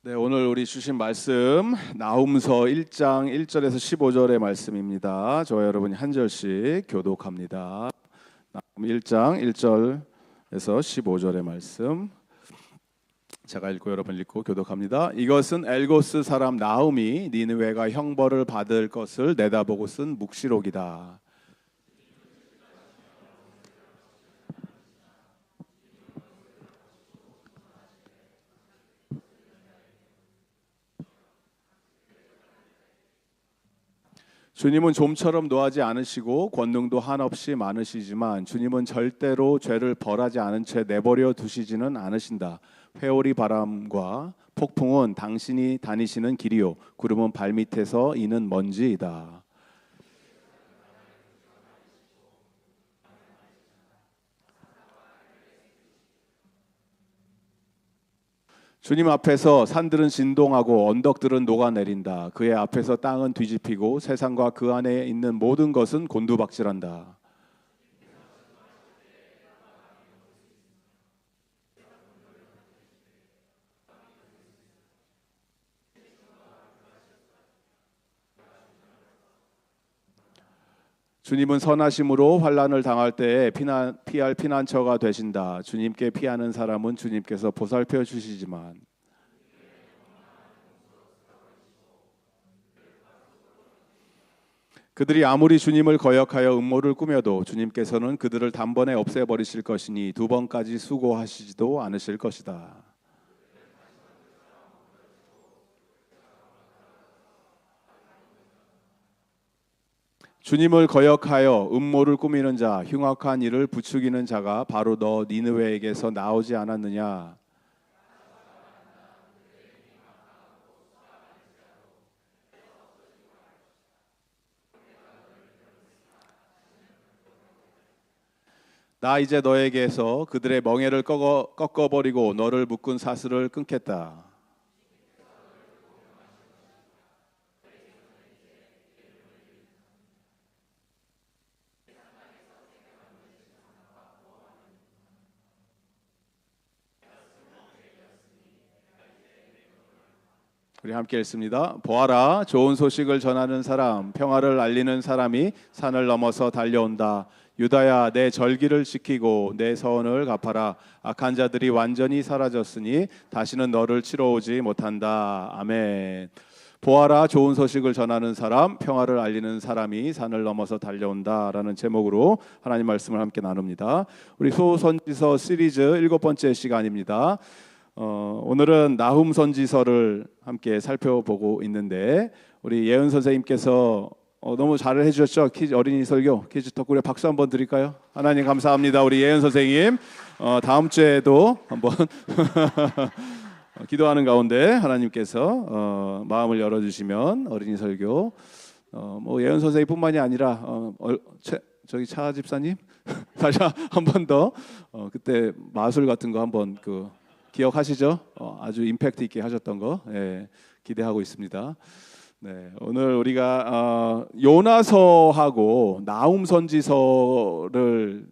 네, 오늘 우리 주신 말씀 나훔서 1장 1절에서 15절의 말씀입니다. 저와 여러분이 한 절씩 교독합니다. 나훔 1장 1절에서 15절의 말씀 제가 읽고 여러분 읽고 교독합니다. 이것은 엘고스 사람 나훔이 니느웨가 형벌을 받을 것을 내다보고 쓴 묵시록이다. 주님은 좀처럼 노하지 않으시고 권능도 한없이 많으시지만 주님은 절대로 죄를 벌하지 않은 채 내버려 두시지는 않으신다. 회오리 바람과 폭풍은 당신이 다니시는 길이요 구름은 발밑에서 이는 먼지이다. 주님 앞에서 산들은 진동하고 언덕들은 녹아내린다. 그의 앞에서 땅은 뒤집히고 세상과 그 안에 있는 모든 것은 곤두박질한다. 주님은 선하심으로 환난을 당할 때에 피할 피난처가 되신다. 주님께 피하는 사람은 주님께서 보살펴 주시지만 그들이 아무리 주님을 거역하여 음모를 꾸며도 주님께서는 그들을 단번에 없애버리실 것이니 두 번까지 수고하시지도 않으실 것이다. 주님을 거역하여 음모를 꾸미는 자, 흉악한 일을 부추기는 자가 바로 너 니느웨에게서 나오지 않았느냐? 나 이제 너에게서 그들의 멍에를 꺾어버리고 너를 묶은 사슬을 끊겠다. 우리 함께 읽습니다. 보아라, 좋은 소식을 전하는 사람, 평화를 알리는 사람이 산을 넘어서 달려온다. 유다야, 내 절기를 지키고 내 서원을 갚아라. 악한 자들이 완전히 사라졌으니 다시는 너를 치러 오지 못한다. 아멘. 보아라, 좋은 소식을 전하는 사람, 평화를 알리는 사람이 산을 넘어서 달려온다라는 제목으로 하나님 말씀을 함께 나눕니다. 우리 소선지서 시리즈 7번째 시간입니다. 오늘은 나훔 선지서를 함께 살펴보고 있는데 우리 예은 선생님께서 너무 잘 해주셨죠. 어린이 설교 퀴즈 덕분에 박수 한번 드릴까요? 하나님 감사합니다. 우리 예은 선생님 다음 주에도 한번 기도하는 가운데 하나님께서 마음을 열어주시면 어린이 설교 뭐 예은 선생님뿐만이 아니라 저기 차 집사님 다시 한 번 더 그때 마술 같은 거 한번 기억하시죠? 아주 임팩트 있게 하셨던 거 기대하고 있습니다. 네, 오늘 우리가 요나서하고 나훔 선지서를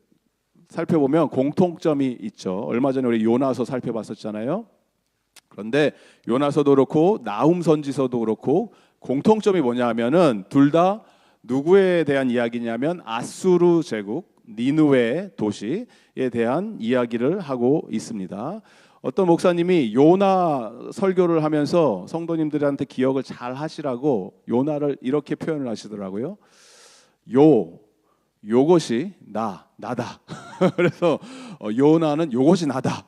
살펴보면 공통점이 있죠. 얼마 전에 우리 요나서 살펴봤었잖아요. 그런데 요나서도 그렇고 나훔 선지서도 그렇고 공통점이 뭐냐 하면은 둘 다 누구에 대한 이야기냐면 아수르 제국 니느웨 도시에 대한 이야기를 하고 있습니다. 어떤 목사님이 요나 설교를 하면서 성도님들한테 기억을 잘 하시라고 요나를 이렇게 표현을 하시더라고요. 요것이 나다. 그래서 요나는 요것이 나다.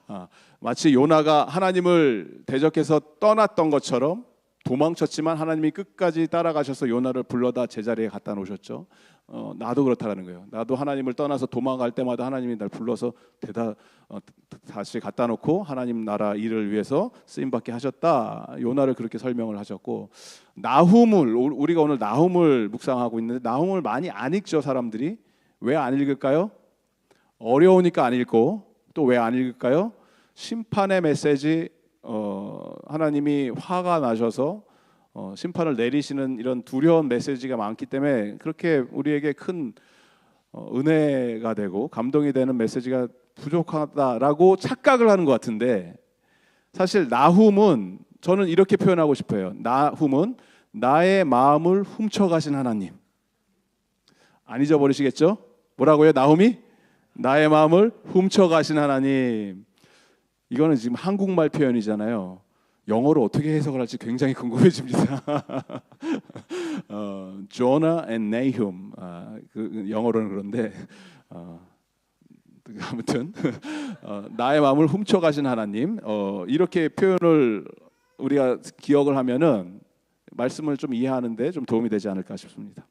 마치 요나가 하나님을 대적해서 떠났던 것처럼 도망쳤지만 하나님이 끝까지 따라가셔서 요나를 불러다 제자리에 갖다 놓으셨죠. 나도 그렇다는 거예요. 나도 하나님을 떠나서 도망갈 때마다 하나님이 날 불러서 다시 갖다 놓고 하나님 나라 일을 위해서 쓰임받게 하셨다. 요나를 그렇게 설명을 하셨고, 우리가 오늘 나훔을 묵상하고 있는데 나훔을 많이 안 읽죠. 사람들이. 왜 안 읽을까요? 어려우니까 안 읽고, 또 왜 안 읽을까요? 심판의 메시지, 하나님이 화가 나셔서 심판을 내리시는 이런 두려운 메시지가 많기 때문에 그렇게 우리에게 큰 은혜가 되고 감동이 되는 메시지가 부족하다라고 착각을 하는 것 같은데, 사실 나훔은 저는 이렇게 표현하고 싶어요. 나훔은 나의 마음을 훔쳐가신 하나님. 안 잊어버리시겠죠? 뭐라고요? 나훔이 나의 마음을 훔쳐가신 하나님. 이거는 지금 한국말 표현이잖아요. 영어로 어떻게 해석을 할지 굉장히 궁금해집니다. 조나 앤 네훔, 그 영어로는 그런데 아무튼 나의 마음을 훔쳐가신 하나님, 이렇게 표현을 우리가 기억을 하면은 말씀을 좀 이해하는데 좀 도움이 되지 않을까 싶습니다.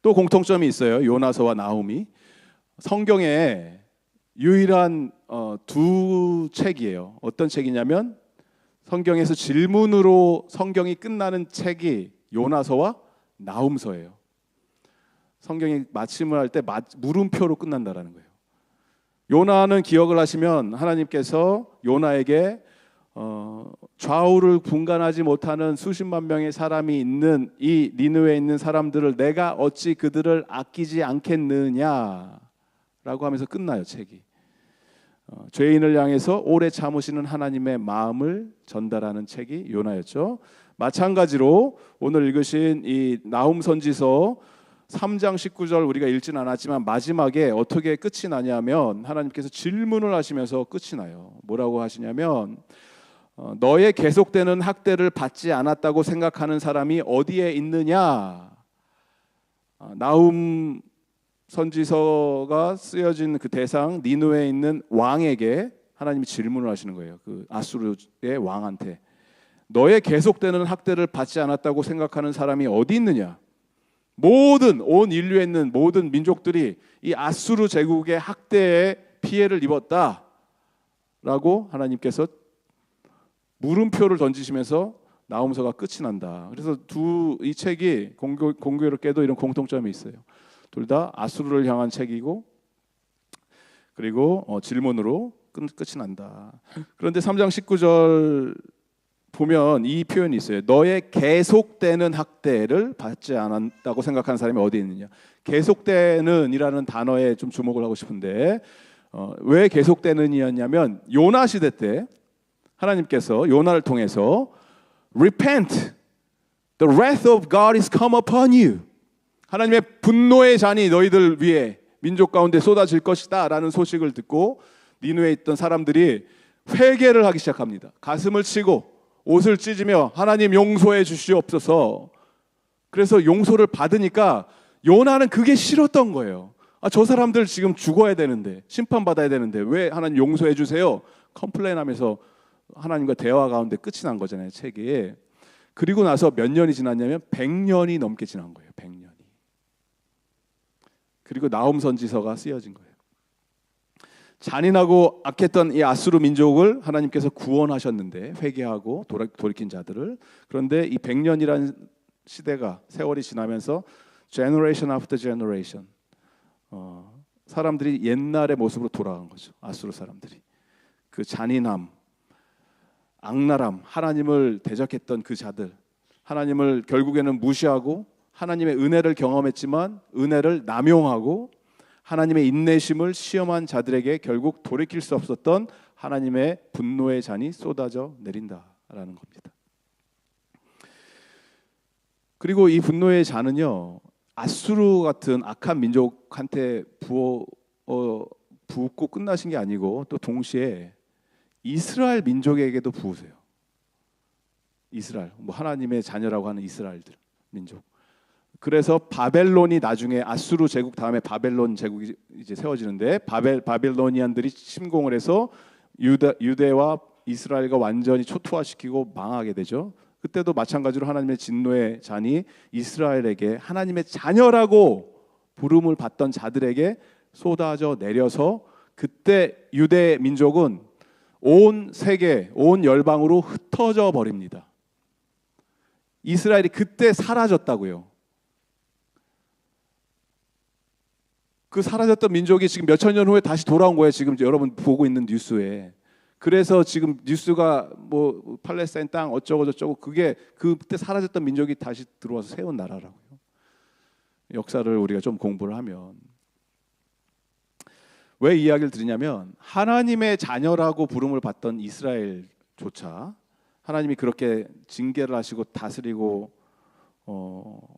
또 공통점이 있어요. 요나서와 나훔이 성경에 유일한 두 책이에요. 어떤 책이냐면 성경에서 질문으로 성경이 끝나는 책이 요나서와 나훔서예요. 성경이 마침을 할 때 물음표로 끝난다라는 거예요. 요나는 기억을 하시면 하나님께서 요나에게 좌우를 분간하지 못하는 수십만 명의 사람이 있는 이 니느웨에 있는 사람들을 내가 어찌 그들을 아끼지 않겠느냐라고 하면서 끝나요, 책이. 죄인을 향해서 오래 참으시는 하나님의 마음을 전달하는 책이 요나였죠. 마찬가지로 오늘 읽으신 이 나훔 선지서 3장 19절 우리가 읽지는 않았지만 마지막에 어떻게 끝이 나냐면 하나님께서 질문을 하시면서 끝이 나요. 뭐라고 하시냐면 너의 계속되는 학대를 받지 않았다고 생각하는 사람이 어디에 있느냐. 나훔 선지서가 쓰여진 그 대상 니느웨에 있는 왕에게 하나님이 질문을 하시는 거예요. 그 아수르의 왕한테 너의 계속되는 학대를 받지 않았다고 생각하는 사람이 어디 있느냐. 모든 온 인류에 있는 모든 민족들이 이 아수르 제국의 학대에 피해를 입었다라고 하나님께서 물음표를 던지시면서 나훔서가 끝이 난다. 그래서 이 책이 공교롭게도 이런 공통점이 있어요. 둘 다 아수르를 향한 책이고 그리고 질문으로 끝이 난다. 그런데 3장 19절 보면 이 표현이 있어요. 너의 계속되는 학대를 받지 않았다고 생각하는 사람이 어디 있느냐. 계속되는 이라는 단어에 좀 주목을 하고 싶은데 왜 계속되는이었냐면 요나 시대 때 하나님께서 요나를 통해서 Repent, the wrath of God is come upon you. 하나님의 분노의 잔이 너희들 위해 민족 가운데 쏟아질 것이다 라는 소식을 듣고 니느웨에 있던 사람들이 회개를 하기 시작합니다. 가슴을 치고 옷을 찢으며 하나님 용서해 주시옵소서. 그래서 용서를 받으니까 요나는 그게 싫었던 거예요. 저 사람들 지금 죽어야 되는데 심판받아야 되는데 왜 하나님 용서해 주세요. 컴플레인하면서 하나님과 대화 가운데 끝이 난 거잖아요, 책이. 그리고 나서 몇 년이 지났냐면 100년이 넘게 지난 거예요. 100년이. 그리고 나훔 선지서가 쓰여진 거예요. 잔인하고 악했던 이 아수르 민족을 하나님께서 구원하셨는데 회개하고 돌이킨 자들을. 그런데 이 100년이라는 시대가 세월이 지나면서 generation after generation 사람들이 옛날의 모습으로 돌아간 거죠. 아수르 사람들이. 그 잔인함, 악랄함, 하나님을 대적했던 그 자들, 하나님을 결국에는 무시하고 하나님의 은혜를 경험했지만 은혜를 남용하고 하나님의 인내심을 시험한 자들에게 결국 돌이킬 수 없었던 하나님의 분노의 잔이 쏟아져 내린다라는 겁니다. 그리고 이 분노의 잔은요, 아수르 같은 악한 민족한테 붓고 끝나신 게 아니고 또 동시에 이스라엘 민족에게도 부으세요. 이스라엘, 하나님의 자녀라고 하는 이스라엘들 민족. 그래서 바벨론이 나중에 아수르 제국 다음에 바벨론 제국이 이제 세워지는데 바벨로니안들이 침공을 해서 유대와 이스라엘과 완전히 초토화시키고 망하게 되죠. 그때도 마찬가지로 하나님의 진노의 잔이 이스라엘에게 하나님의 자녀라고 부름을 받던 자들에게 쏟아져 내려서 그때 유대 민족은 온 세계, 온 열방으로 흩어져 버립니다. 이스라엘이 그때 사라졌다고요. 그 사라졌던 민족이 지금 몇천 년 후에 다시 돌아온 거예요. 지금 여러분 보고 있는 뉴스에. 그래서 지금 뉴스가 팔레스타인 땅 어쩌고 저쩌고 그게 그때 사라졌던 민족이 다시 들어와서 세운 나라라고요. 역사를 우리가 좀 공부를 하면. 왜 이야기를 드리냐면 하나님의 자녀라고 부름을 받던 이스라엘조차 하나님이 그렇게 징계를 하시고 다스리고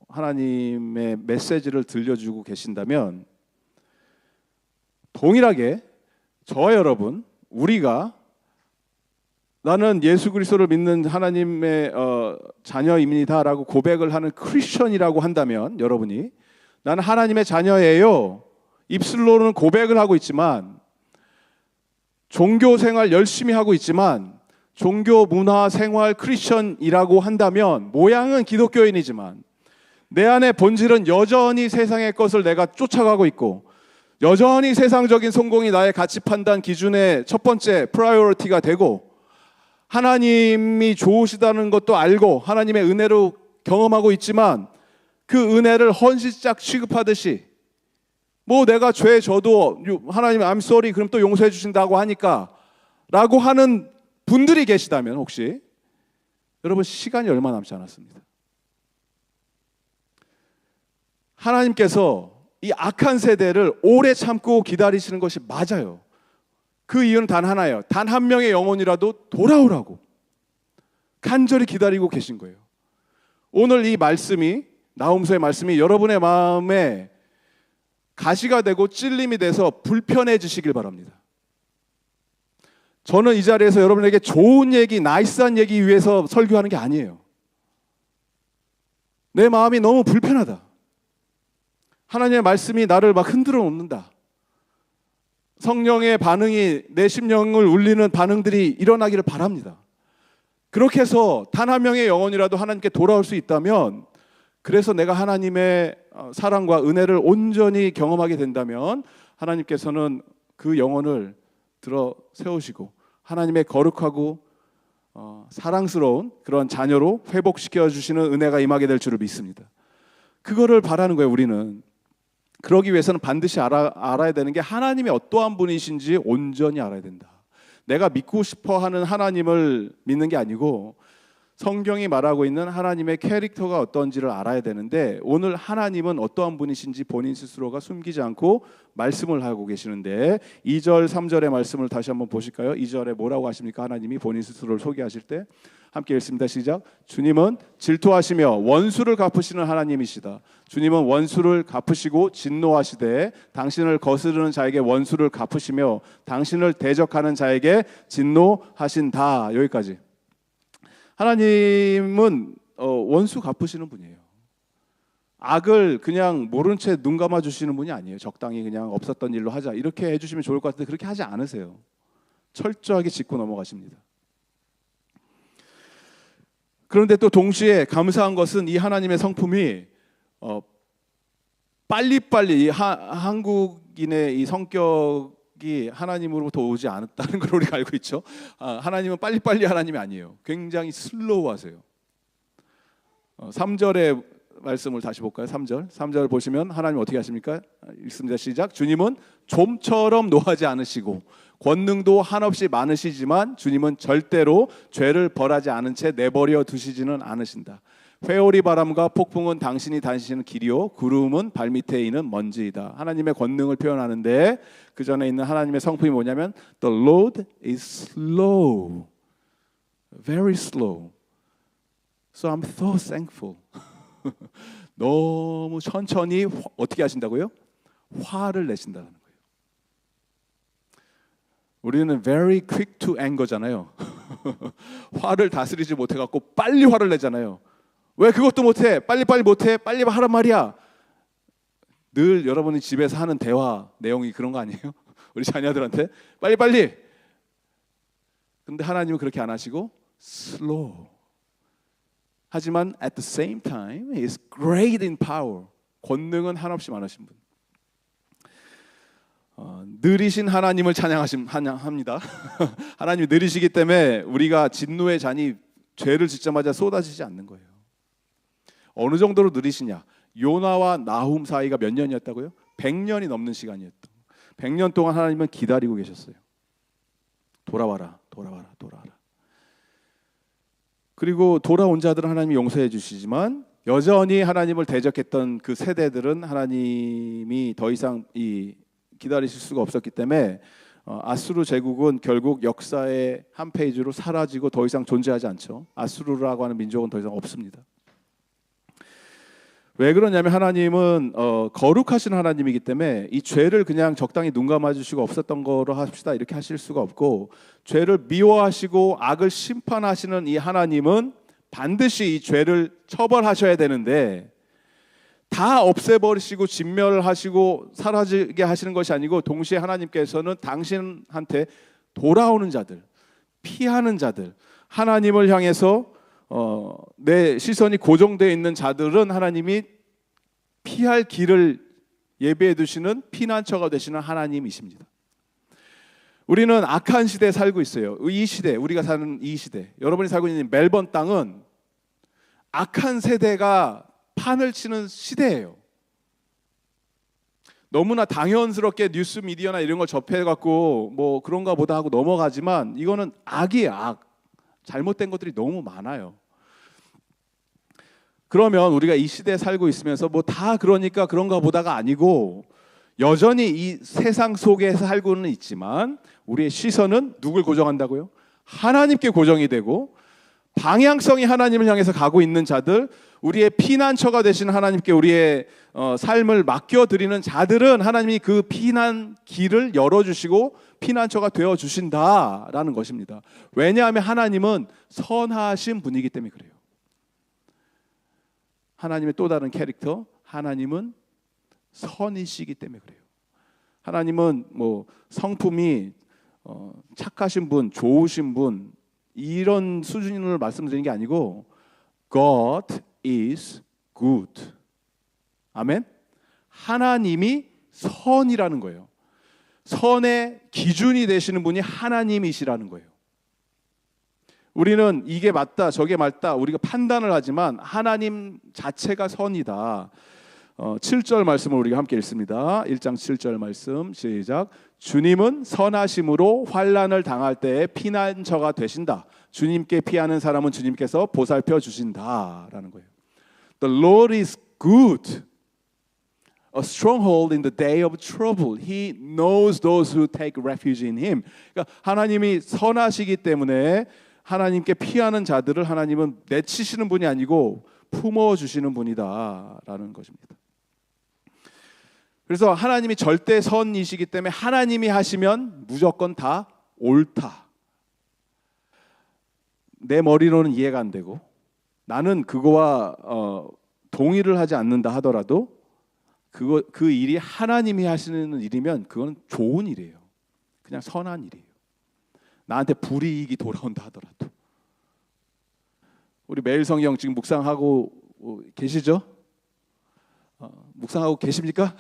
하나님의 메시지를 들려주고 계신다면 동일하게 저와 여러분, 우리가 나는 예수 그리스도를 믿는 하나님의 자녀입니다라고 고백을 하는 크리스천이라고 한다면, 여러분이 나는 하나님의 자녀예요, 입술로는 고백을 하고 있지만, 종교 생활 열심히 하고 있지만, 종교 문화 생활 크리스천이라고 한다면, 모양은 기독교인이지만 내 안의 본질은 여전히 세상의 것을 내가 쫓아가고 있고, 여전히 세상적인 성공이 나의 가치 판단 기준의 첫 번째 프라이어리티가 되고, 하나님이 좋으시다는 것도 알고 하나님의 은혜로 경험하고 있지만 그 은혜를 헌신짝 취급하듯이, 뭐 내가 죄 져도 하나님 I'm sorry 그럼 또 용서해 주신다고 하니까 라고 하는 분들이 계시다면, 혹시 여러분 시간이 얼마 남지 않았습니다. 하나님께서 이 악한 세대를 오래 참고 기다리시는 것이 맞아요. 그 이유는 단 하나예요. 단 한 명의 영혼이라도 돌아오라고 간절히 기다리고 계신 거예요. 오늘 이 말씀이, 나홈서의 말씀이 여러분의 마음에 가시가 되고 찔림이 돼서 불편해지시길 바랍니다. 저는 이 자리에서 여러분에게 좋은 얘기, 나이스한 얘기 위해서 설교하는 게 아니에요. 내 마음이 너무 불편하다, 하나님의 말씀이 나를 막 흔들어 놓는다, 성령의 반응이 내 심령을 울리는 반응들이 일어나기를 바랍니다. 그렇게 해서 단 한 명의 영혼이라도 하나님께 돌아올 수 있다면, 그래서 내가 하나님의 사랑과 은혜를 온전히 경험하게 된다면 하나님께서는 그 영혼을 들어 세우시고 하나님의 거룩하고 사랑스러운 그런 자녀로 회복시켜 주시는 은혜가 임하게 될 줄을 믿습니다. 그거를 바라는 거예요. 우리는 그러기 위해서는 반드시 알아야 되는 게, 하나님이 어떠한 분이신지 온전히 알아야 된다. 내가 믿고 싶어 하는 하나님을 믿는 게 아니고 성경이 말하고 있는 하나님의 캐릭터가 어떤지를 알아야 되는데, 오늘 하나님은 어떠한 분이신지 본인 스스로가 숨기지 않고 말씀을 하고 계시는데, 2절 3절의 말씀을 다시 한번 보실까요? 2절에 뭐라고 하십니까? 하나님이 본인 스스로를 소개하실 때 함께 읽습니다. 시작. 주님은 질투하시며 원수를 갚으시는 하나님이시다. 주님은 원수를 갚으시고 진노하시되 당신을 거스르는 자에게 원수를 갚으시며 당신을 대적하는 자에게 진노하신다. 여기까지. 하나님은 원수 갚으시는 분이에요. 악을 그냥 모른 채 눈 감아 주시는 분이 아니에요. 적당히 그냥 없었던 일로 하자 이렇게 해주시면 좋을 것 같은데 그렇게 하지 않으세요. 철저하게 짚고 넘어가십니다. 그런데 또 동시에 감사한 것은 이 하나님의 성품이 빨리빨리 한국인의 이 성격이 하나님으로부터 오지 않았다는 걸 우리가 알고 있죠. 하나님은 빨리빨리 하나님이 아니에요. 굉장히 슬로우하세요. 3절의 말씀을 다시 볼까요? 3절 보시면 하나님 어떻게 하십니까? 읽습니다. 시작. 주님은 좀처럼 노하지 않으시고 권능도 한없이 많으시지만 주님은 절대로 죄를 벌하지 않은 채 내버려 두시지는 않으신다. 회오리 바람과 폭풍은 당신이 다니시는 길이요 구름은 발밑에 있는 먼지이다. 하나님의 권능을 표현하는데 그 전에 있는 하나님의 성품이 뭐냐면 The Lord is slow, very slow. So I'm so thankful. 너무 천천히 어떻게 하신다고요? 화를 내신다는 거예요. 우리는 very quick to anger잖아요. 화를 다스리지 못해갖고 빨리 화를 내잖아요. 왜 그것도 못해? 빨리빨리 못해? 빨리 하란 말이야. 늘 여러분이 집에서 하는 대화 내용이 그런 거 아니에요? 우리 자녀들한테 빨리빨리. 근데 하나님은 그렇게 안 하시고 slow. 하지만 at the same time He is great in power. 권능은 한없이 많으신 분. 느리신 하나님을 찬양합니다. 하나님이 느리시기 때문에 우리가 진노의 잔이 죄를 짓자마자 쏟아지지 않는 거예요. 어느 정도로 느리시냐? 요나와 나훔 사이가 몇 년이었다고요? 100년이 넘는 시간이었던. 100년 동안 하나님은 기다리고 계셨어요. 돌아와라, 돌아와라, 돌아와라. 그리고 돌아온 자들은 하나님이 용서해 주시지만 여전히 하나님을 대적했던 그 세대들은 하나님이 더 이상 기다리실 수가 없었기 때문에 아수르 제국은 결국 역사의 한 페이지로 사라지고 더 이상 존재하지 않죠. 아수르라고 하는 민족은 더 이상 없습니다. 왜 그러냐면 하나님은 거룩하신 하나님이기 때문에 이 죄를 그냥 적당히 눈 감아주시고 없었던 거로 합시다 이렇게 하실 수가 없고, 죄를 미워하시고 악을 심판하시는 이 하나님은 반드시 이 죄를 처벌하셔야 되는데, 다 없애버리시고 진멸하시고 사라지게 하시는 것이 아니고, 동시에 하나님께서는 당신한테 돌아오는 자들, 피하는 자들, 하나님을 향해서 내 시선이 고정되어 있는 자들은 하나님이 피할 길을 예비해 두시는 피난처가 되시는 하나님이십니다. 우리는 악한 시대에 살고 있어요. 이 시대, 우리가 사는 이 시대, 여러분이 살고 있는 멜번 땅은 악한 세대가 판을 치는 시대예요. 너무나 당연스럽게 뉴스 미디어나 이런 걸 접해갖고 뭐 그런가 보다 하고 넘어가지만, 이거는 악이에요. 악. 잘못된 것들이 너무 많아요. 그러면 우리가 이 시대에 살고 있으면서 뭐 다 그러니까 그런가 보다가 아니고, 여전히 이 세상 속에 살고는 있지만 우리의 시선은 누굴 고정한다고요? 하나님께 고정이 되고, 방향성이 하나님을 향해서 가고 있는 자들, 우리의 피난처가 되신 하나님께 우리의 삶을 맡겨드리는 자들은 하나님이 그 피난 길을 열어주시고 피난처가 되어주신다라는 것입니다. 왜냐하면 하나님은 선하신 분이기 때문에 그래요. 하나님의 또 다른 캐릭터, 하나님은 선이시기 때문에 그래요. 하나님은 뭐 성품이 착하신 분, 좋으신 분 이런 수준을 말씀드리는 게 아니고, God is good. 아멘. 하나님이 선이라는 거예요. 선의 기준이 되시는 분이 하나님이시라는 거예요. 우리는 이게 맞다 저게 맞다 우리가 판단을 하지만 하나님 자체가 선이다. 7절 말씀을 우리가 함께 읽습니다. 1장 7절 말씀 시작. 주님은 선하심으로 환난을 당할 때에 피난처가 되신다. 주님께 피하는 사람은 주님께서 보살펴 주신다라는 거예요. The Lord is good, a stronghold in the day of trouble. He knows those who take refuge in Him. 그러니까 하나님이 선하시기 때문에 하나님께 피하는 자들을 하나님은 내치시는 분이 아니고 품어주시는 분이다라는 것입니다. 그래서 하나님이 절대 선이시기 때문에 하나님이 하시면 무조건 다 옳다. 내 머리로는 이해가 안 되고 나는 그거와 동의를 하지 않는다 하더라도 그 일이 하나님이 하시는 일이면 그건 좋은 일이에요. 그냥 선한 일이에요. 나한테 불이익이 돌아온다 하더라도. 우리 매일 성경 지금 묵상하고 계시죠? 묵상하고 계십니까?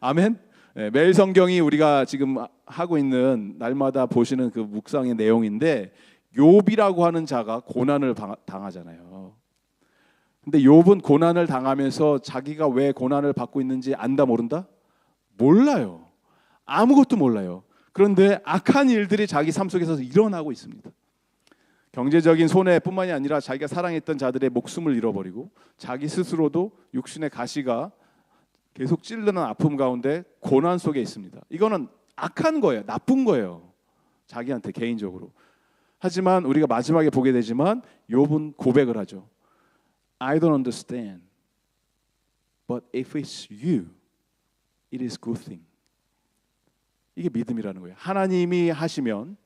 아멘. 네, 매일 성경이 우리가 지금 하고 있는 날마다 보시는 그 묵상의 내용인데, 욥이라고 하는 자가 고난을 당하잖아요. 근데 욥은 고난을 당하면서 자기가 왜 고난을 받고 있는지 안다 모른다? 몰라요. 아무것도 몰라요. 그런데 악한 일들이 자기 삶 속에서 일어나고 있습니다. 경제적인 손해뿐만이 아니라 자기가 사랑했던 자들의 목숨을 잃어버리고 자기 스스로도 육신의 가시가 계속 찔르는 아픔 가운데 고난 속에 있습니다. 이거는 악한 거예요. 나쁜 거예요. 자기한테 개인적으로. 하지만 우리가 마지막에 보게 되지만 욥은 고백을 하죠. I don't understand. But if it's you, it is good thing. 이게 믿음이라는 거예요. 하나님이 하시면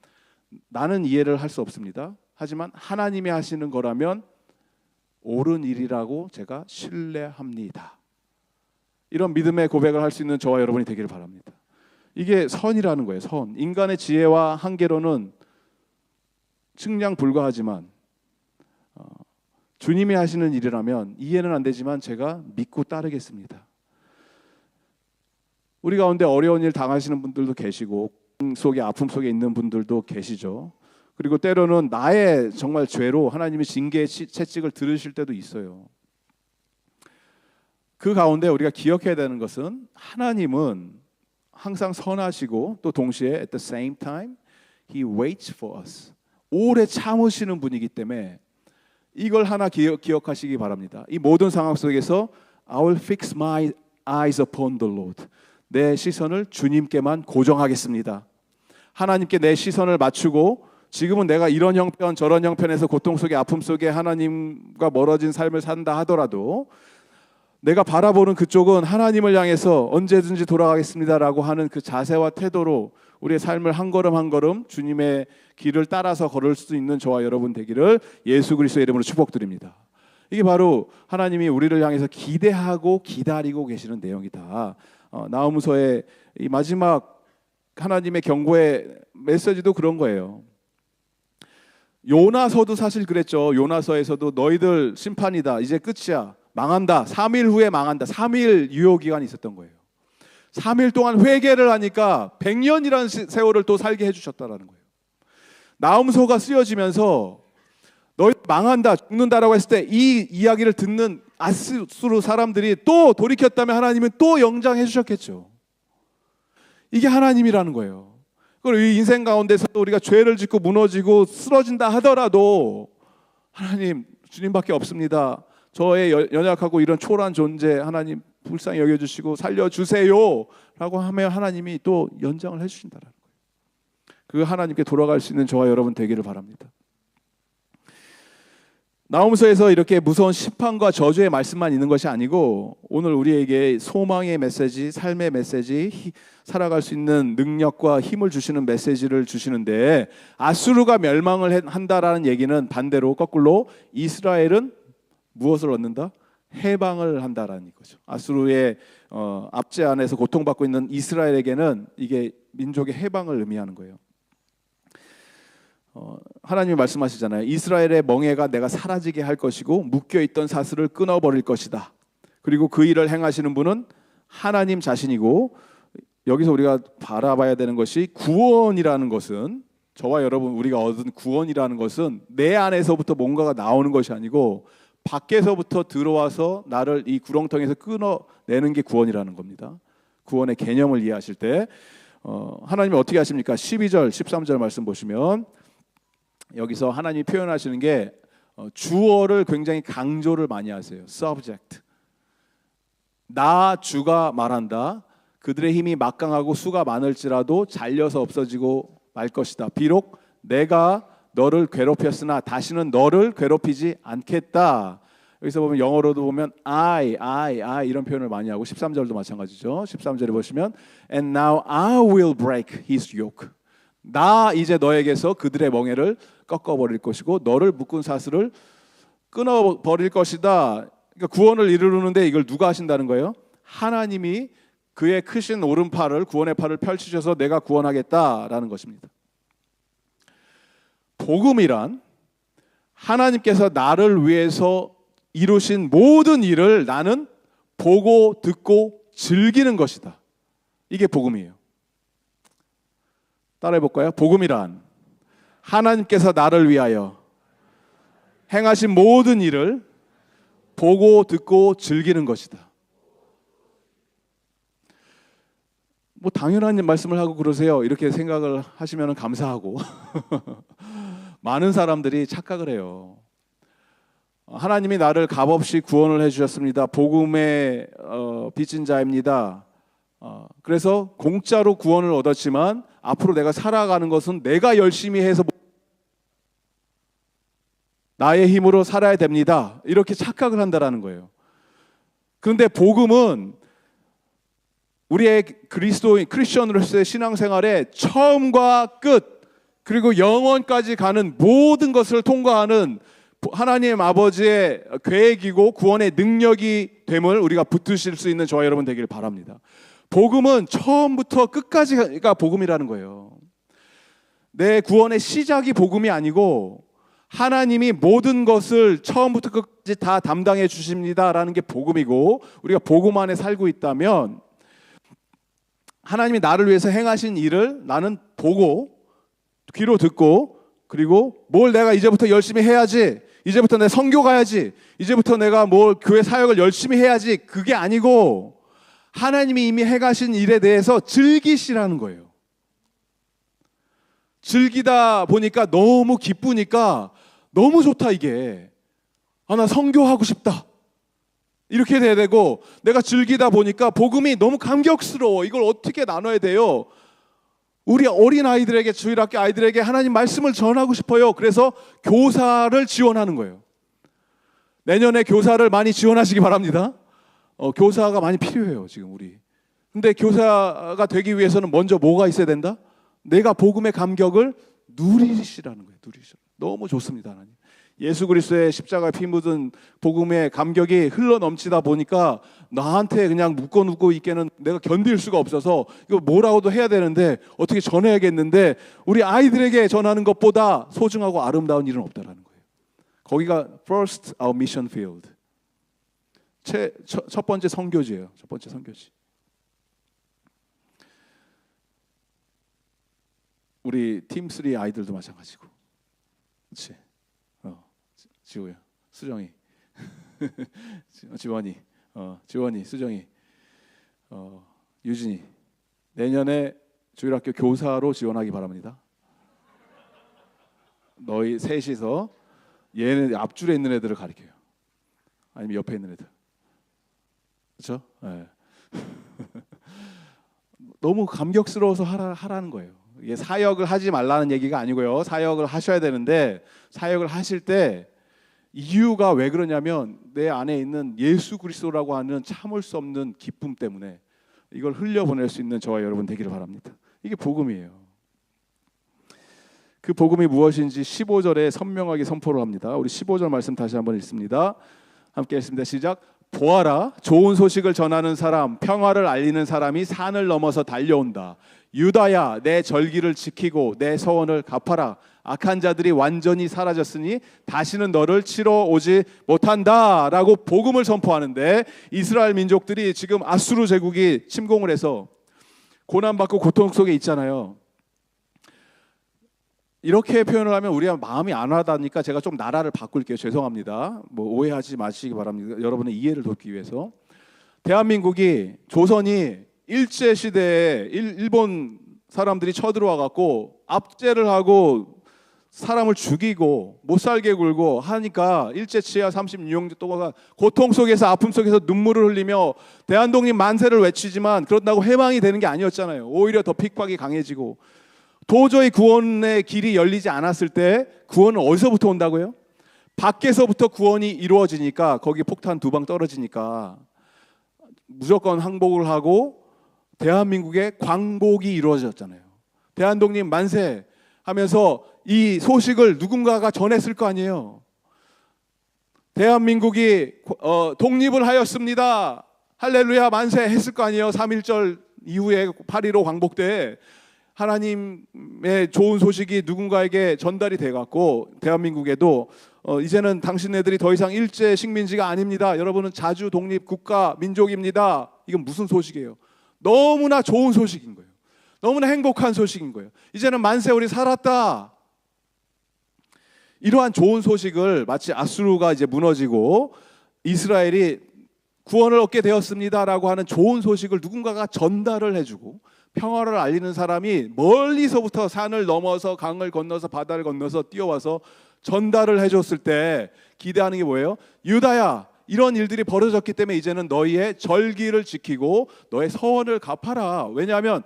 나는 이해를 할 수 없습니다. 하지만 하나님이 하시는 거라면 옳은 일이라고 제가 신뢰합니다. 이런 믿음의 고백을 할 수 있는 저와 여러분이 되기를 바랍니다. 이게 선이라는 거예요. 선. 인간의 지혜와 한계로는 측량 불가하지만 주님이 하시는 일이라면 이해는 안 되지만 제가 믿고 따르겠습니다. 우리 가운데 어려운 일 당하시는 분들도 계시고 속에 아픔 속에 있는 분들도 계시죠. 그리고 때로는 나의 정말 죄로 하나님이 징계의 채찍을 들으실 때도 있어요. 그 가운데 우리가 기억해야 되는 것은 하나님은 항상 선하시고 또 동시에 at the same time He waits for us. 오래 참으시는 분이기 때문에 이걸 하나 기억하시기 바랍니다. 이 모든 상황 속에서 I will fix my eyes upon the Lord. 내 시선을 주님께만 고정하겠습니다. 하나님께 내 시선을 맞추고 지금은 내가 이런 형편 저런 형편에서 고통 속에 아픔 속에 하나님과 멀어진 삶을 산다 하더라도 내가 바라보는 그쪽은 하나님을 향해서 언제든지 돌아가겠습니다라고 하는 그 자세와 태도로 우리의 삶을 한 걸음 한 걸음 주님의 길을 따라서 걸을 수 있는 저와 여러분 되기를 예수 그리스도의 이름으로 축복드립니다. 이게 바로 하나님이 우리를 향해서 기대하고 기다리고 계시는 내용이다. 나훔서의 이 마지막 하나님의 경고의 메시지도 그런 거예요. 요나서도 사실 그랬죠. 요나서에서도 너희들 심판이다. 이제 끝이야. 망한다. 3일 후에 망한다. 3일 유효기간이 있었던 거예요. 3일 동안 회개를 하니까 100년이라는 세월을 또 살게 해주셨다라는 거예요. 나훔서가 쓰여지면서 너희 망한다, 죽는다라고 했을 때 이 이야기를 듣는 아수르 사람들이 또 돌이켰다면 하나님은 또 영장해 주셨겠죠. 이게 하나님이라는 거예요. 그리고 이 인생 가운데서도 우리가 죄를 짓고 무너지고 쓰러진다 하더라도 하나님, 주님밖에 없습니다. 저의 연약하고 이런 초라한 존재 하나님 불쌍히 여겨주시고 살려주세요 라고 하면 하나님이 또 연장을 해주신다는 거예요. 그 하나님께 돌아갈 수 있는 저와 여러분 되기를 바랍니다. 나훔서에서 이렇게 무서운 심판과 저주의 말씀만 있는 것이 아니고 오늘 우리에게 소망의 메시지, 삶의 메시지, 살아갈 수 있는 능력과 힘을 주시는 메시지를 주시는데 아수르가 멸망을 한다라는 얘기는 반대로 거꾸로 이스라엘은 무엇을 얻는다? 해방을 한다라는 거죠. 아수르의 압제 안에서 고통받고 있는 이스라엘에게는 이게 민족의 해방을 의미하는 거예요. 하나님이 말씀하시잖아요. 이스라엘의 멍에가 내가 사라지게 할 것이고 묶여있던 사슬을 끊어버릴 것이다. 그리고 그 일을 행하시는 분은 하나님 자신이고 여기서 우리가 바라봐야 되는 것이 구원이라는 것은 저와 여러분 우리가 얻은 구원이라는 것은 내 안에서부터 뭔가가 나오는 것이 아니고 밖에서부터 들어와서 나를 이 구렁텅이에서 끊어내는 게 구원이라는 겁니다. 구원의 개념을 이해하실 때 하나님이 어떻게 하십니까? 12절, 13절 말씀 보시면 여기서 하나님이 표현하시는 게 주어를 굉장히 강조를 많이 하세요. subject. 나 주가 말한다. 그들의 힘이 막강하고 수가 많을지라도 잘려서 없어지고 말 것이다. 비록 내가 너를 괴롭혔으나 다시는 너를 괴롭히지 않겠다. 여기서 보면 영어로도 보면 I 이런 표현을 많이 하고 13절도 마찬가지죠. 13절에 보시면 And now I will break his yoke. 나 이제 너에게서 그들의 멍에를 꺾어버릴 것이고 너를 묶은 사슬을 끊어버릴 것이다. 그러니까 구원을 이루는데 이걸 누가 하신다는 거예요? 하나님이 그의 크신 오른팔을 구원의 팔을 펼치셔서 내가 구원하겠다라는 것입니다. 복음이란 하나님께서 나를 위해서 이루신 모든 일을 나는 보고 듣고 즐기는 것이다. 이게 복음이에요. 따라해 볼까요? 복음이란 하나님께서 나를 위하여 행하신 모든 일을 보고 듣고 즐기는 것이다. 뭐 당연한 말씀을 하고 그러세요. 이렇게 생각을 하시면 감사하고 많은 사람들이 착각을 해요. 하나님이 나를 값없이 구원을 해주셨습니다. 복음의 빚진 자입니다. 그래서 공짜로 구원을 얻었지만 앞으로 내가 살아가는 것은 내가 열심히 해서 나의 힘으로 살아야 됩니다. 이렇게 착각을 한다라는 거예요. 그런데 복음은 우리의 그리스도인 크리스천으로서의 신앙생활의 처음과 끝 그리고 영원까지 가는 모든 것을 통과하는 하나님 아버지의 계획이고 구원의 능력이 됨을 우리가 붙드실 수 있는 저와 여러분 되기를 바랍니다. 복음은 처음부터 끝까지가 복음이라는 거예요. 내 구원의 시작이 복음이 아니고 하나님이 모든 것을 처음부터 끝까지 다 담당해 주십니다라는 게 복음이고 우리가 복음 안에 살고 있다면 하나님이 나를 위해서 행하신 일을 나는 보고 귀로 듣고 그리고 뭘 내가 이제부터 열심히 해야지, 이제부터 내 선교 가야지, 이제부터 내가 뭘 교회 사역을 열심히 해야지, 그게 아니고 하나님이 이미 해가신 일에 대해서 즐기시라는 거예요. 즐기다 보니까 너무 기쁘니까 너무 좋다 이게. 나 선교하고 싶다. 이렇게 돼야 되고 내가 즐기다 보니까 복음이 너무 감격스러워. 이걸 어떻게 나눠야 돼요? 우리 어린 아이들에게, 주일학교 아이들에게 하나님 말씀을 전하고 싶어요. 그래서 교사를 지원하는 거예요. 내년에 교사를 많이 지원하시기 바랍니다. 교사가 많이 필요해요, 지금 우리. 근데 교사가 되기 위해서는 먼저 뭐가 있어야 된다? 내가 복음의 감격을 누리시라는 거예요. 누리시라. 너무 좋습니다, 하나님. 예수 그리스도의 십자가에 피 묻은 복음의 감격이 흘러 넘치다 보니까 나한테 그냥 묶어놓고 있기에는 내가 견딜 수가 없어서 이거 뭐라고도 해야 되는데 어떻게 전해야겠는데 우리 아이들에게 전하는 것보다 소중하고 아름다운 일은 없다라는 거예요. 거기가 first our mission field. 첫 번째 선교지예요. 첫 번째 선교지. 우리 팀3 아이들도 마찬가지고. 그렇지? 지호야, 수정이, 지원이, 지원이, 수정이, 유진이. 내년에 주일학교 교사로 지원하기 바랍니다. 너희 셋이서 얘네 앞줄에 있는 애들을 가르쳐요. 아니면 옆에 있는 애들. 그렇죠? 네. 너무 감격스러워서 하라는 거예요. 이게 사역을 하지 말라는 얘기가 아니고요. 사역을 하셔야 되는데 사역을 하실 때 이유가 왜 그러냐면 내 안에 있는 예수 그리스도라고 하는 참을 수 없는 기쁨 때문에 이걸 흘려보낼 수 있는 저와 여러분 되기를 바랍니다. 이게 복음이에요. 그 복음이 무엇인지 15절에 선명하게 선포를 합니다. 우리 15절 말씀 다시 한번 읽습니다. 함께 읽습니다. 시작. 보아라, 좋은 소식을 전하는 사람, 평화를 알리는 사람이 산을 넘어서 달려온다. 유다야, 내 절기를 지키고 내 서원을 갚아라. 악한 자들이 완전히 사라졌으니 다시는 너를 치러 오지 못한다 라고 복음을 선포하는데, 이스라엘 민족들이 지금 아수르 제국이 침공을 해서 고난받고 고통 속에 있잖아요. 이렇게 표현을 하면 우리가 마음이 안 와닿으니까 제가 좀 나라를 바꿀게요. 죄송합니다. 뭐 오해하지 마시기 바랍니다. 여러분의 이해를 돕기 위해서. 대한민국이, 조선이 일제시대에 일본 사람들이 쳐들어와 갖고 압제를 하고 사람을 죽이고 못 살게 굴고 하니까 일제치하 36년 동안 고통 속에서, 아픔 속에서 눈물을 흘리며 대한독립 만세를 외치지만 그런다고 해방이 되는 게 아니었잖아요. 오히려 더 핍박이 강해지고 도저히 구원의 길이 열리지 않았을 때 구원은 어디서부터 온다고요? 밖에서부터 구원이 이루어지니까, 거기 폭탄 2방 떨어지니까 무조건 항복을 하고 대한민국의 광복이 이루어졌잖아요. 대한독립 만세 하면서 이 소식을 누군가가 전했을 거 아니에요. 대한민국이 독립을 하였습니다. 할렐루야 만세 했을 거 아니에요. 3.1절 이후에 8.15 광복 때 하나님의 좋은 소식이 누군가에게 전달이 돼갖고 대한민국에도 이제는 당신네들이 더 이상 일제 식민지가 아닙니다. 여러분은 자주 독립 국가 민족입니다. 이건 무슨 소식이에요? 너무나 좋은 소식인 거예요. 너무나 행복한 소식인 거예요. 이제는 만세, 우리 살았다. 이러한 좋은 소식을 마치 아수르가 이제 무너지고 이스라엘이 구원을 얻게 되었습니다라고 하는 좋은 소식을 누군가가 전달을 해주고 평화를 알리는 사람이 멀리서부터 산을 넘어서 강을 건너서 바다를 건너서 뛰어와서 전달을 해줬을 때 기대하는 게 뭐예요? 유다야, 이런 일들이 벌어졌기 때문에 이제는 너희의 절기를 지키고 너의 서원을 갚아라. 왜냐하면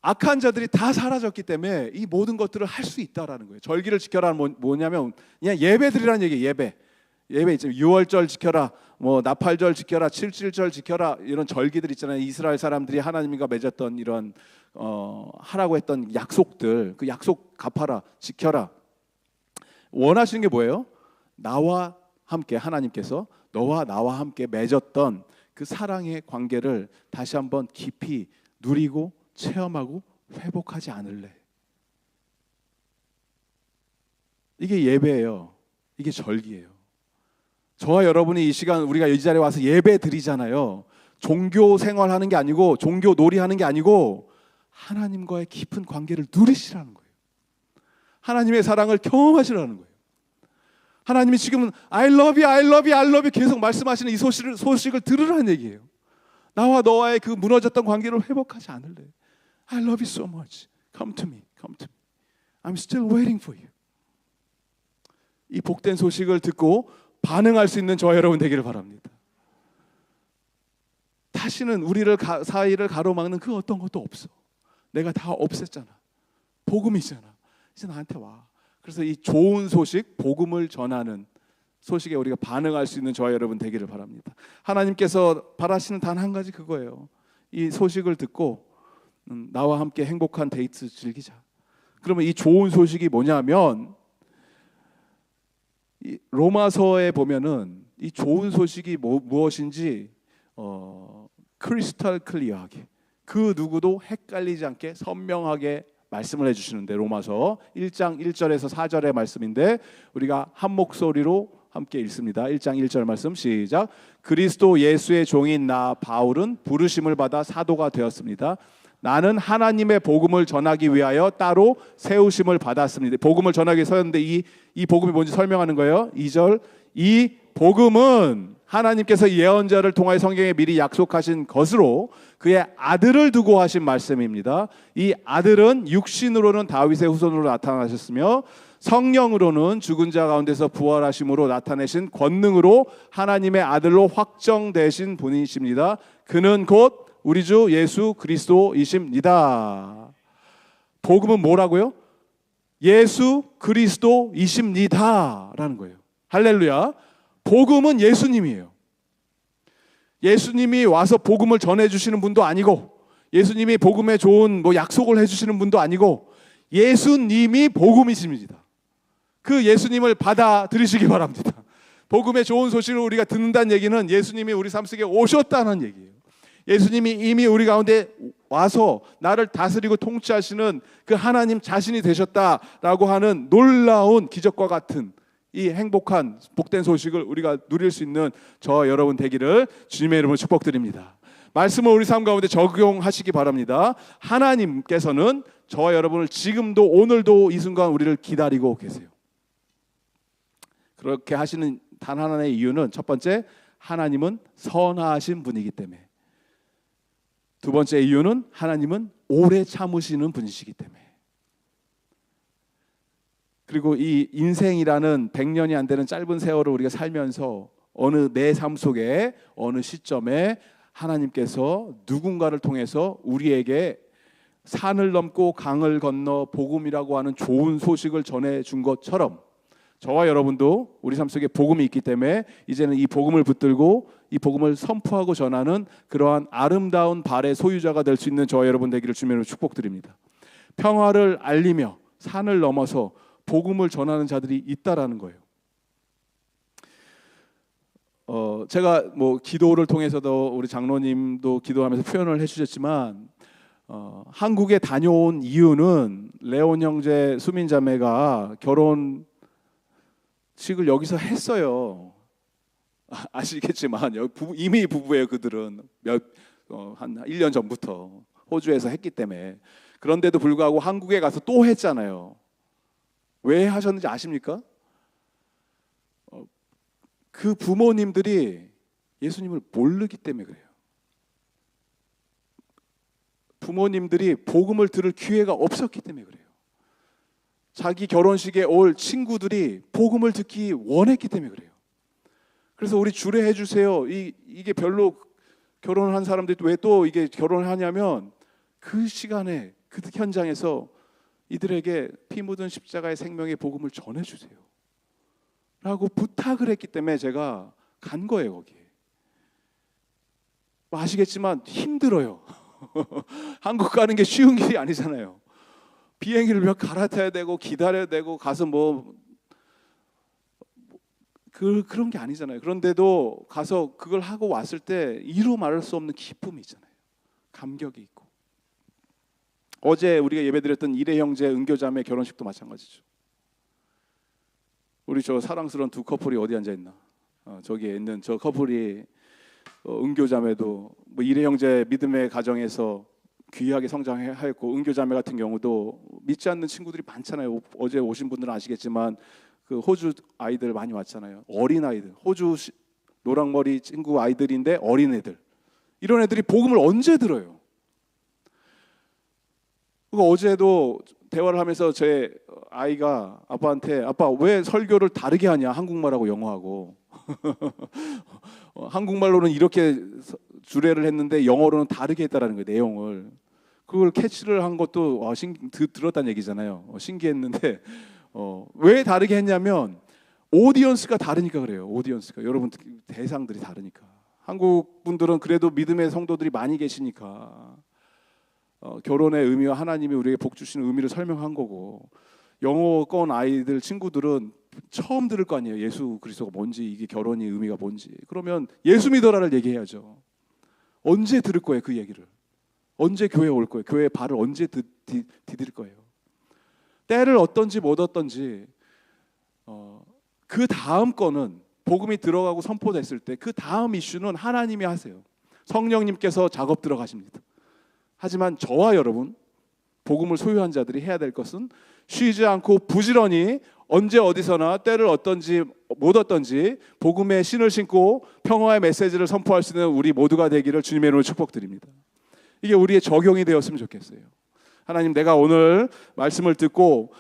악한 자들이 다 사라졌기 때문에 이 모든 것들을 할 수 있다라는 거예요. 절기를 지켜라는 뭐냐면 그냥 예배드리라는 얘기예요. 예배 있잖아요. 6월절 지켜라, 뭐 나팔절 지켜라, 7.7절 지켜라, 이런 절기들 있잖아요. 이스라엘 사람들이 하나님과 맺었던 이런 하라고 했던 약속들, 그 약속 갚아라, 지켜라. 원하시는 게 뭐예요? 나와 함께, 하나님께서 너와 나와 함께 맺었던 그 사랑의 관계를 다시 한번 깊이 누리고 체험하고 회복하지 않을래. 이게 예배예요. 이게 절기예요. 저와 여러분이 이 시간 우리가 이 자리에 와서 예배 드리잖아요. 종교 생활하는 게 아니고 종교 놀이하는 게 아니고 하나님과의 깊은 관계를 누리시라는 거예요. 하나님의 사랑을 경험하시라는 거예요. 하나님이 지금 I love you, I love you, I love you 계속 말씀하시는 이 소식을 들으라는 얘기예요. 나와 너와의 그 무너졌던 관계를 회복하지 않을래. I love you so much. Come to me, come to me. I'm still waiting for you. 이 복된 소식을 듣고 반응할 수 있는 저와 여러분 되기를 바랍니다. 다시는 우리를 사이를 가로막는 그 어떤 것도 없어. 내가 다 없앴잖아. 복음이잖아. 이제 나한테 와. 그래서 이 좋은 소식, 복음을 전하는 소식에 우리가 반응할 수 있는 저와 여러분 되기를 바랍니다. 하나님께서 바라시는 단 한 가지 그거예요. 이 소식을 듣고 나와 함께 행복한 데이트 즐기자. 그러면 이 좋은 소식이 뭐냐면, 이 로마서에 보면은 이 좋은 소식이 무엇인지 크리스탈 클리어하게, 그 누구도 헷갈리지 않게 선명하게 말씀을 해주시는데, 로마서 1장 1절에서 4절의 말씀인데 우리가 한 목소리로 함께 읽습니다. 1장 1절 말씀 시작. 그리스도 예수의 종인 나 바울은 부르심을 받아 사도가 되었습니다. 나는 하나님의 복음을 전하기 위하여 따로 세우심을 받았습니다. 복음을 전하기 위해 서였는데 이 복음이 뭔지 설명하는 거예요. 2절. 이 복음은 하나님께서 예언자를 통하여 성경에 미리 약속하신 것으로 그의 아들을 두고 하신 말씀입니다. 이 아들은 육신으로는 다윗의 후손으로 나타나셨으며 성령으로는 죽은 자 가운데서 부활하심으로 나타내신 권능으로 하나님의 아들로 확정되신 분이십니다. 그는 곧 우리 주 예수 그리스도이십니다. 복음은 뭐라고요? 예수 그리스도이십니다 라는 거예요. 할렐루야. 복음은 예수님이에요. 예수님이 와서 복음을 전해주시는 분도 아니고, 예수님이 복음에 좋은 약속을 해주시는 분도 아니고, 예수님이 복음이십니다. 그 예수님을 받아들이시기 바랍니다. 복음의 좋은 소식을 우리가 듣는다는 얘기는 예수님이 우리 삶 속에 오셨다는 얘기예요. 예수님이 이미 우리 가운데 와서 나를 다스리고 통치하시는 그 하나님 자신이 되셨다라고 하는 놀라운 기적과 같은 이 행복한 복된 소식을 우리가 누릴 수 있는 저와 여러분 되기를 주님의 이름으로 축복드립니다. 말씀을 우리 삶 가운데 적용하시기 바랍니다. 하나님께서는 저와 여러분을 지금도 오늘도 이 순간 우리를 기다리고 계세요. 그렇게 하시는 단 하나의 이유는, 첫 번째, 하나님은 선하신 분이기 때문에. 두 번째 이유는 하나님은 오래 참으시는 분이시기 때문에. 그리고 이 인생이라는 100년이 안 되는 짧은 세월을 우리가 살면서 어느 내 삶 속에 어느 시점에 하나님께서 누군가를 통해서 우리에게 산을 넘고 강을 건너 복음이라고 하는 좋은 소식을 전해준 것처럼, 저와 여러분도 우리 삶 속에 복음이 있기 때문에 이제는 이 복음을 붙들고 이 복음을 선포하고 전하는 그러한 아름다운 발의 소유자가 될 수 있는 저와 여러분 되기를 주님으로 축복드립니다. 평화를 알리며 산을 넘어서 복음을 전하는 자들이 있다라는 거예요. 제가 기도를 통해서도 우리 장로님도 기도하면서 표현을 해주셨지만, 한국에 다녀온 이유는 레온 형제 수민 자매가 결혼식을 여기서 했어요. 아시겠지만 이미 부부예요. 그들은 한 1년 전부터 호주에서 했기 때문에. 그런데도 불구하고 한국에 가서 또 했잖아요. 왜 하셨는지 아십니까? 그 부모님들이 예수님을 모르기 때문에 그래요. 부모님들이 복음을 들을 기회가 없었기 때문에 그래요. 자기 결혼식에 올 친구들이 복음을 듣기 원했기 때문에 그래요. 그래서 우리 주례해 주세요. 이게 별로 결혼한 사람들이 왜 또 이게 결혼을 하냐면, 그 시간에 그 현장에서 이들에게 피 묻은 십자가의 생명의 복음을 전해주세요 라고 부탁을 했기 때문에 제가 간 거예요. 거기에. 아시겠지만 힘들어요. 한국 가는 게 쉬운 길이 아니잖아요. 비행기를 몇 갈아타야 되고 기다려야 되고 가서 그런 게 아니잖아요. 그런데도 가서 그걸 하고 왔을 때 이루 말할 수 없는 기쁨이 있잖아요. 감격이 있고. 어제 우리가 예배드렸던 이래 형제 은교자매 결혼식도 마찬가지죠. 우리 저 사랑스러운 두 커플이 어디 앉아 있나? 저기에 있는 저 커플이 은교자매도 이래 형제 믿음의 가정에서 귀하게 성장하였고, 은교자매 같은 경우도 믿지 않는 친구들이 많잖아요. 어제 오신 분들은 아시겠지만 그 호주 아이들 많이 왔잖아요. 어린 아이들, 호주 노랑머리 친구 아이들인데 어린 애들, 이런 애들이 복음을 언제 들어요? 어제도 대화를 하면서 제 아이가 아빠한테, 아빠 왜 설교를 다르게 하냐, 한국말하고 영어하고. 한국말로는 이렇게 주례를 했는데 영어로는 다르게 했다라는 거예요, 내용을. 그걸 캐치를 한 것도 들었다는 얘기잖아요. 신기했는데 왜 다르게 했냐면 오디언스가 다르니까 그래요. 오디언스가 여러분 대상들이 다르니까. 한국 분들은 그래도 믿음의 성도들이 많이 계시니까 결혼의 의미와 하나님이 우리에게 복 주시는 의미를 설명한 거고, 영어권 아이들 친구들은 처음 들을 거 아니에요. 예수 그리스도가 뭔지, 이게 결혼의 의미가 뭔지. 그러면 예수 믿어라를 얘기해야죠. 언제 들을 거예요, 그 얘기를? 언제 교회에 올 거예요? 교회에 발을 언제 디딜 거예요? 때를 어떤지 못 어떤지 그 다음 거는 복음이 들어가고 선포됐을 때 그 다음 이슈는 하나님이 하세요. 성령님께서 작업 들어가십니다. 하지만 저와 여러분, 복음을 소유한 자들이 해야 될 것은 쉬지 않고 부지런히 언제 어디서나 때를 어떤지 못 어떤지 복음의 신을 신고 평화의 메시지를 선포할 수 있는 우리 모두가 되기를 주님의 이름으로 축복드립니다. 이게 우리의 적용이 되었으면 좋겠어요. 하나님, 내가 오늘 말씀을 듣고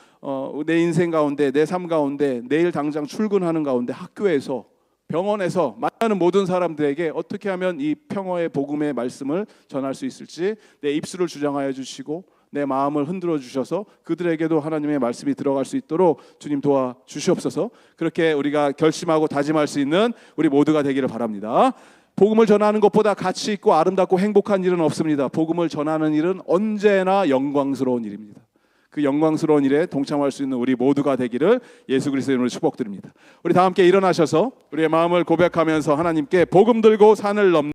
내 인생 가운데, 내 삶 가운데, 내일 당장 출근하는 가운데, 학교에서, 병원에서 만나는 모든 사람들에게 어떻게 하면 이 평화의 복음의 말씀을 전할 수 있을지 내 입술을 주장하여 주시고 내 마음을 흔들어 주셔서 그들에게도 하나님의 말씀이 들어갈 수 있도록 주님 도와 주시옵소서. 그렇게 우리가 결심하고 다짐할 수 있는 우리 모두가 되기를 바랍니다. 복음을 전하는 것보다 가치 있고 아름답고 행복한 일은 없습니다. 복음을 전하는 일은 언제나 영광스러운 일입니다. 그 영광스러운 일에 동참할 수 있는 우리 모두가 되기를 예수 그리스도의 이름으로 축복드립니다. 우리 다 함께 일어나셔서 우리의 마음을 고백하면서 하나님께 복음 들고 산을 넘는